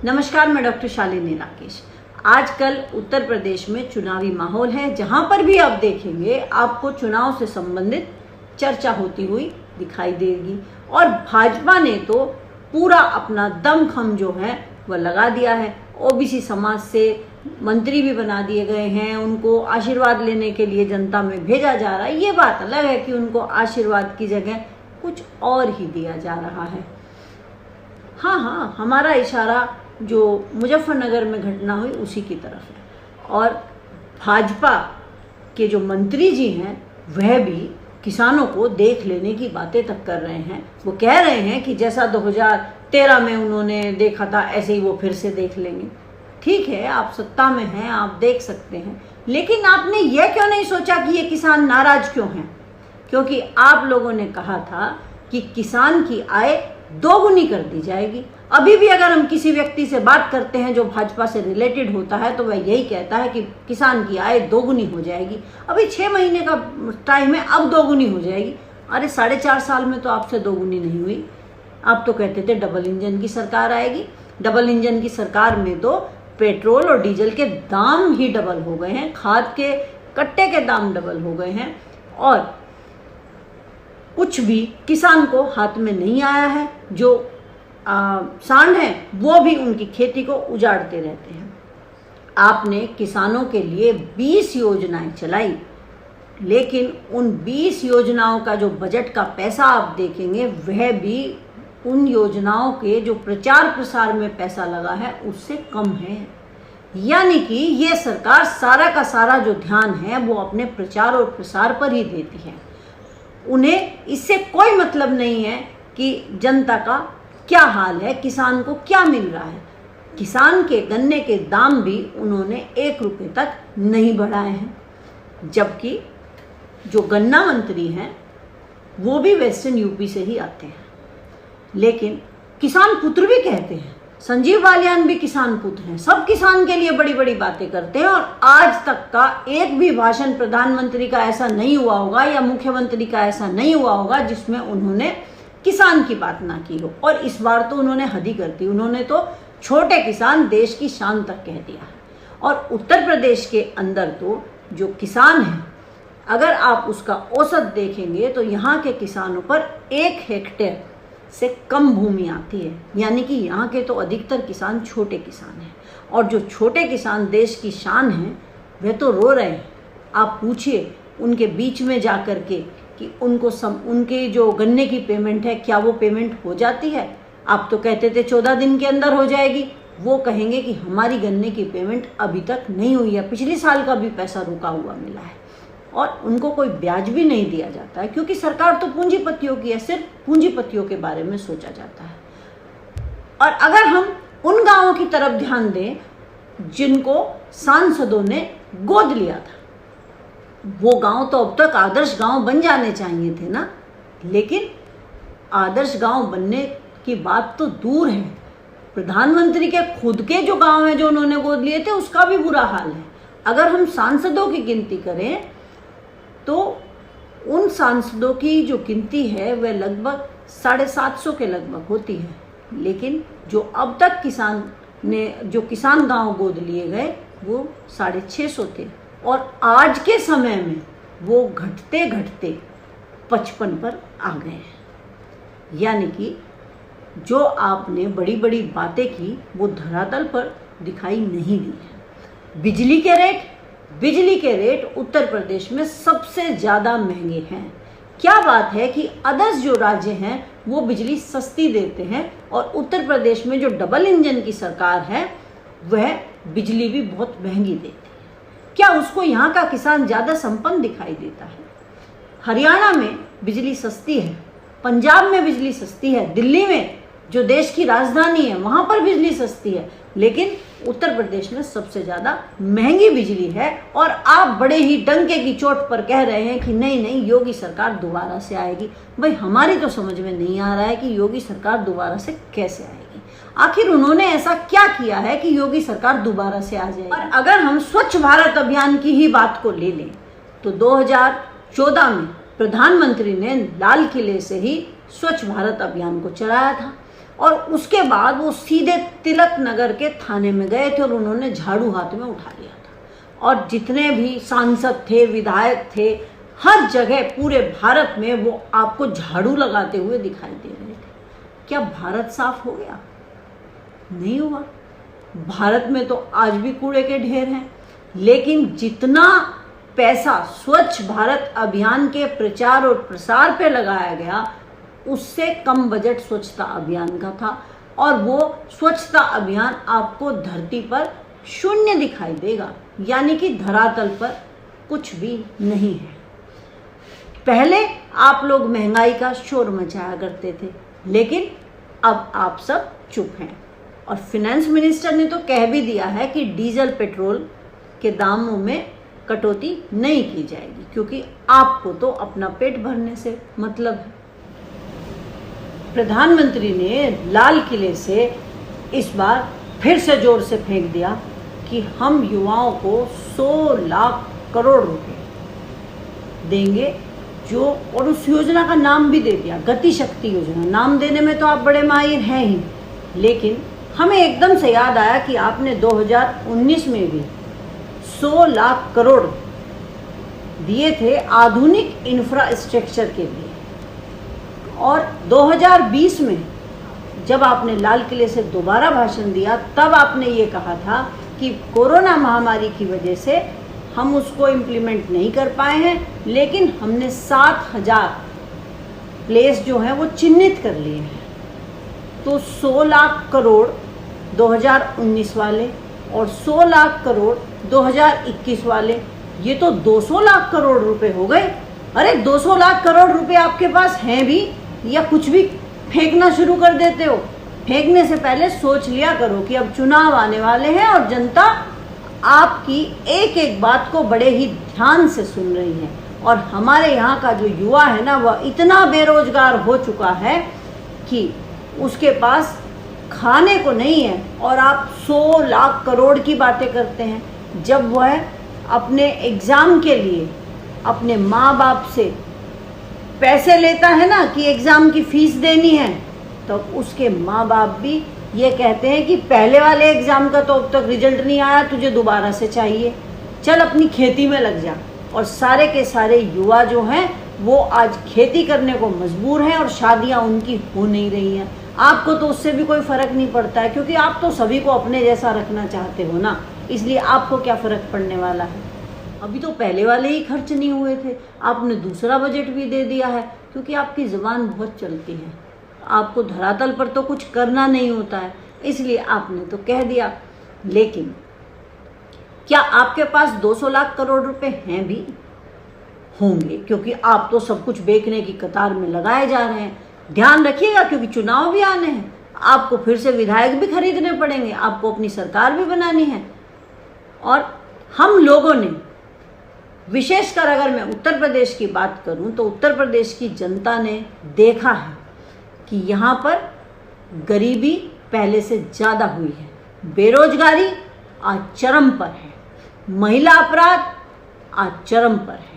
नमस्कार, मैं डॉक्टर शालिनी राकेश। आजकल उत्तर प्रदेश में चुनावी माहौल है। जहां पर भी आप देखेंगे आपको चुनाव से संबंधित चर्चा होती हुई दिखाई देगी और भाजपा ने तो पूरा अपना दमखम जो है वह लगा दिया है। ओबीसी समाज से मंत्री भी बना दिए गए हैं, उनको आशीर्वाद लेने के लिए जनता में भेजा जा रहा है। ये बात अलग है कि उनको आशीर्वाद की जगह कुछ और ही दिया जा रहा है। हाँ, हमारा इशारा जो मुजफ्फरनगर में घटना हुई उसी की तरफ है और भाजपा के जो मंत्री जी हैं वह भी किसानों को देख लेने की बातें तक कर रहे हैं। वो कह रहे हैं कि जैसा 2013 में उन्होंने देखा था ऐसे ही वो फिर से देख लेंगे। ठीक है, आप सत्ता में हैं, आप देख सकते हैं, लेकिन आपने यह क्यों नहीं सोचा कि ये किसान नाराज क्यों हैं? क्योंकि आप लोगों ने कहा था कि किसान की आय दोगुनी कर दी जाएगी। अभी भी अगर हम किसी व्यक्ति से बात करते हैं जो भाजपा से रिलेटेड होता है तो वह यही कहता है कि किसान की आय दोगुनी हो जाएगी। अभी 6 महीने का टाइम है, अब दोगुनी हो जाएगी। अरे 4.5 साल में तो आपसे दोगुनी नहीं हुई। आप तो कहते थे डबल इंजन की सरकार आएगी। डबल इंजन की सरकार में तो पेट्रोल और डीजल के दाम ही डबल हो गए हैं, खाद के कट्टे के दाम डबल हो गए हैं और कुछ भी किसान को हाथ में नहीं आया है। जो सांड है वो भी उनकी खेती को उजाड़ते रहते हैं। आपने किसानों के लिए 20 योजनाएं चलाई, लेकिन उन 20 योजनाओं का जो बजट का पैसा आप देखेंगे वह भी उन योजनाओं के जो प्रचार प्रसार में पैसा लगा है उससे कम है। यानी कि ये सरकार सारा का सारा जो ध्यान है वो अपने प्रचार और प्रसार पर ही देती है। उन्हें इससे कोई मतलब नहीं है कि जनता का क्या हाल है, किसान को क्या मिल रहा है। किसान के गन्ने के दाम भी उन्होंने 1 रुपये तक नहीं बढ़ाए हैं, जबकि जो गन्ना मंत्री हैं वो भी वेस्टर्न यूपी से ही आते हैं। लेकिन किसान पुत्र भी कहते हैं, संजीव बालियान भी किसान पुत्र हैं, सब किसान के लिए बड़ी बड़ी बातें करते हैं और आज तक का एक भी भाषण प्रधानमंत्री का ऐसा नहीं हुआ होगा या मुख्यमंत्री का ऐसा नहीं हुआ होगा जिसमें उन्होंने किसान की बात ना की हो। और इस बार तो उन्होंने हद ही कर दी, उन्होंने तो छोटे किसान देश की शान तक कह दिया है। और उत्तर प्रदेश के अंदर तो जो किसान है, अगर आप उसका औसत देखेंगे तो यहाँ के किसानों पर 1 हेक्टेयर से कम भूमि आती है। यानी कि यहाँ के तो अधिकतर किसान छोटे किसान हैं और जो छोटे किसान देश की शान हैं वह तो रो रहे हैं। आप पूछिए उनके बीच में जा कर के कि उनके जो गन्ने की पेमेंट है क्या वो पेमेंट हो जाती है? आप तो कहते थे 14 दिन के अंदर हो जाएगी, वो कहेंगे कि हमारी गन्ने की पेमेंट अभी तक नहीं हुई है, पिछले साल का भी पैसा रुका हुआ मिला है और उनको कोई ब्याज भी नहीं दिया जाता है क्योंकि सरकार तो पूंजीपतियों की है, सिर्फ पूंजीपतियों के बारे में सोचा जाता है। और अगर हम उन गांवों की तरफ ध्यान दें जिनको सांसदों ने गोद लिया था, वो गांव तो अब तक आदर्श गांव बन जाने चाहिए थे ना, लेकिन आदर्श गांव बनने की बात तो दूर है। प्रधानमंत्री के खुद के जो गांव हैं जो उन्होंने गोद लिए थे उसका भी बुरा हाल है। अगर हम सांसदों की गिनती करें तो उन सांसदों की जो गिनती है वह लगभग 750 के लगभग होती है, लेकिन जो अब तक किसान गांव गोद लिए गए वो 650 थे और आज के समय में वो घटते घटते 55 पर आ गए हैं। यानी कि जो आपने बड़ी बड़ी बातें की वो धरातल पर दिखाई नहीं दी है। बिजली के रेट उत्तर प्रदेश में सबसे ज़्यादा महंगे हैं। क्या बात है कि अदर्स जो राज्य हैं वो बिजली सस्ती देते हैं और उत्तर प्रदेश में जो डबल इंजन की सरकार है वह बिजली भी बहुत महंगी देती है। क्या उसको यहाँ का किसान ज़्यादा संपन्न दिखाई देता है? हरियाणा में बिजली सस्ती है, पंजाब में बिजली सस्ती है, दिल्ली में जो देश की राजधानी है वहाँ पर बिजली सस्ती है, लेकिन उत्तर प्रदेश में सबसे ज़्यादा महंगी बिजली है। और आप बड़े ही डंके की चोट पर कह रहे हैं कि नहीं योगी सरकार दोबारा से आएगी। भाई हमारी तो समझ में नहीं आ रहा है कि योगी सरकार दोबारा से कैसे आएगी। आखिर उन्होंने ऐसा क्या किया है कि योगी सरकार दोबारा से आ जाएगी? और अगर हम स्वच्छ भारत अभियान की ही बात को ले लें तो 2014 में प्रधानमंत्री ने लाल किले से ही स्वच्छ भारत अभियान को चलाया था और उसके बाद वो सीधे तिलक नगर के थाने में गए थे और उन्होंने झाड़ू हाथ में उठा लिया था। और जितने भी सांसद थे, विधायक थे, हर जगह पूरे भारत में वो आपको झाड़ू लगाते हुए दिखाई दे रहे थे। क्या भारत साफ हो गया? नहीं हुआ। भारत में तो आज भी कूड़े के ढेर हैं। लेकिन जितना पैसा स्वच्छ भारत अभियान के प्रचार और प्रसार पे लगाया गया, उससे कम बजट स्वच्छता अभियान का था। और वो स्वच्छता अभियान आपको धरती पर शून्य दिखाई देगा, यानी कि धरातल पर कुछ भी नहीं है। पहले आप लोग महंगाई का शोर मचाया करते थे, लेकिन अब आप सब चुप हैं। और फाइनेंस मिनिस्टर ने तो कह भी दिया है कि डीजल पेट्रोल के दामों में कटौती नहीं की जाएगी, क्योंकि आपको तो अपना पेट भरने से मतलब है। प्रधानमंत्री ने लाल किले से इस बार फिर से जोर से फेंक दिया कि हम युवाओं को 100 लाख करोड़ रुपए देंगे, और उस योजना का नाम भी दे दिया, गति शक्ति योजना। नाम देने में तो आप बड़े माहिर हैं ही, लेकिन हमें एकदम से याद आया कि आपने 2019 में भी 100 लाख करोड़ दिए थे आधुनिक इंफ्रास्ट्रक्चर के लिए। और 2020 में जब आपने लाल किले से दोबारा भाषण दिया, तब आपने ये कहा था कि कोरोना महामारी की वजह से हम उसको इम्प्लीमेंट नहीं कर पाए हैं, लेकिन हमने 7000 प्लेस जो हैं वो चिन्हित कर लिए हैं। तो 100 लाख करोड़ 2019 वाले और 100 लाख करोड़ 2021 वाले, ये तो 200 लाख करोड़ रुपए हो गए। अरे 200 लाख करोड़ रुपए आपके पास हैं भी, या कुछ भी फेंकना शुरू कर देते हो? फेंकने से पहले सोच लिया करो कि अब चुनाव आने वाले हैं और जनता आपकी एक एक बात को बड़े ही ध्यान से सुन रही है। और हमारे यहाँ का जो युवा है ना, वह इतना बेरोजगार हो चुका है कि उसके पास खाने को नहीं है, और आप 100 लाख करोड़ की बातें करते हैं। जब वह अपने एग्ज़ाम के लिए अपने माँ बाप से पैसे लेता है ना कि एग्ज़ाम की फ़ीस देनी है, तो उसके माँ बाप भी ये कहते हैं कि पहले वाले एग्ज़ाम का तो अब तक रिजल्ट नहीं आया, तुझे दोबारा से चाहिए, चल अपनी खेती में लग जा। और सारे के सारे युवा जो हैं वो आज खेती करने को मजबूर हैं और शादियां उनकी हो नहीं रही हैं। आपको तो उससे भी कोई फ़र्क नहीं पड़ता है, क्योंकि आप तो सभी को अपने जैसा रखना चाहते हो ना, इसलिए आपको क्या फ़र्क पड़ने वाला है। अभी तो पहले वाले ही खर्च नहीं हुए थे, आपने दूसरा बजट भी दे दिया है, क्योंकि आपकी ज़बान बहुत चलती है। आपको धरातल पर तो कुछ करना नहीं होता है, इसलिए आपने तो कह दिया। लेकिन क्या आपके पास 200 लाख करोड़ रुपए हैं भी? होंगे, क्योंकि आप तो सब कुछ बेचने की कतार में लगाए जा रहे हैं। ध्यान रखिएगा, क्योंकि चुनाव भी आने हैं, आपको फिर से विधायक भी खरीदने पड़ेंगे, आपको अपनी सरकार भी बनानी है। और हम लोगों ने, विशेषकर अगर मैं उत्तर प्रदेश की बात करूं, तो उत्तर प्रदेश की जनता ने देखा है कि यहाँ पर गरीबी पहले से ज़्यादा हुई है, बेरोजगारी आज चरम पर है, महिला अपराध आज चरम पर है।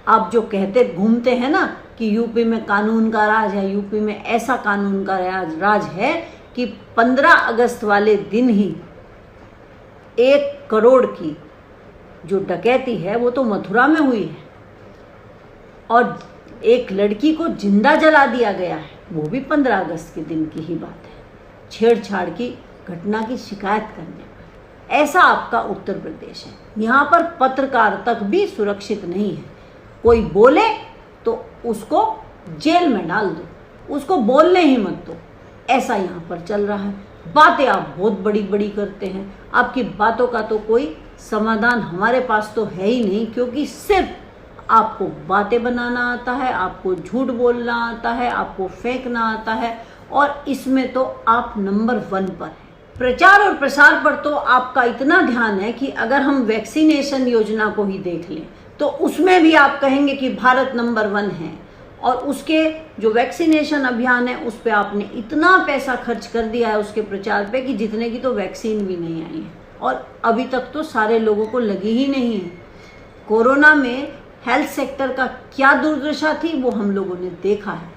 आप जो कहते घूमते हैं ना कि यूपी में कानून का राज है, यूपी में ऐसा कानून का राज है कि 15 अगस्त वाले दिन ही 1 करोड़ की जो डकैती है वो तो मथुरा में हुई है, और एक लड़की को जिंदा जला दिया गया है, वो भी 15 अगस्त के दिन की ही बात है, छेड़छाड़ की घटना की शिकायत करने पर। ऐसा आपका उत्तर प्रदेश है। यहाँ पर पत्रकार तक भी सुरक्षित नहीं है। कोई बोले तो उसको जेल में डाल दो, उसको बोलने ही मत दो, ऐसा यहाँ पर चल रहा है। बातें आप बहुत बड़ी बड़ी करते हैं, आपकी बातों का तो कोई समाधान हमारे पास तो है ही नहीं, क्योंकि सिर्फ आपको बातें बनाना आता है, आपको झूठ बोलना आता है, आपको फेंकना आता है, और इसमें तो आप नंबर 1 पर हैं। प्रचार और प्रसार पर तो आपका इतना ध्यान है कि अगर हम वैक्सीनेशन योजना को ही देख लें तो उसमें भी आप कहेंगे कि भारत नंबर 1 है, और उसके जो वैक्सीनेशन अभियान है उस पर आपने इतना पैसा खर्च कर दिया है उसके प्रचार पे कि जितने की तो वैक्सीन भी नहीं आई है, और अभी तक तो सारे लोगों को लगी ही नहीं है। कोरोना में हेल्थ सेक्टर का क्या दुर्दशा थी वो हम लोगों ने देखा है।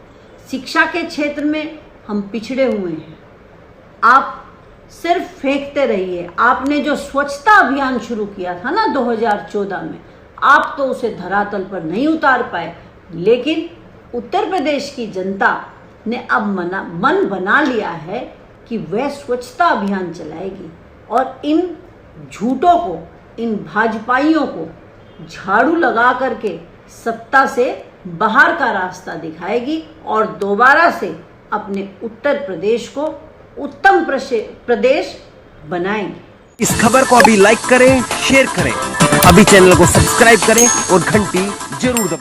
शिक्षा के क्षेत्र में हम पिछड़े हुए हैं, आप सिर्फ फेंकते रहिए। आपने जो स्वच्छता अभियान शुरू किया था ना 2014 में, आप तो उसे धरातल पर नहीं उतार पाए, लेकिन उत्तर प्रदेश की जनता ने अब मन बना लिया है कि वह स्वच्छता अभियान चलाएगी और इन झूठों को, इन भाजपाइयों को झाड़ू लगा करके सत्ता से बाहर का रास्ता दिखाएगी और दोबारा से अपने उत्तर प्रदेश को उत्तम प्रदेश बनाएंगे। इस खबर को अभी लाइक करें, शेयर करें, अभी चैनल को सब्सक्राइब करें और घंटी जरूर दबाएं।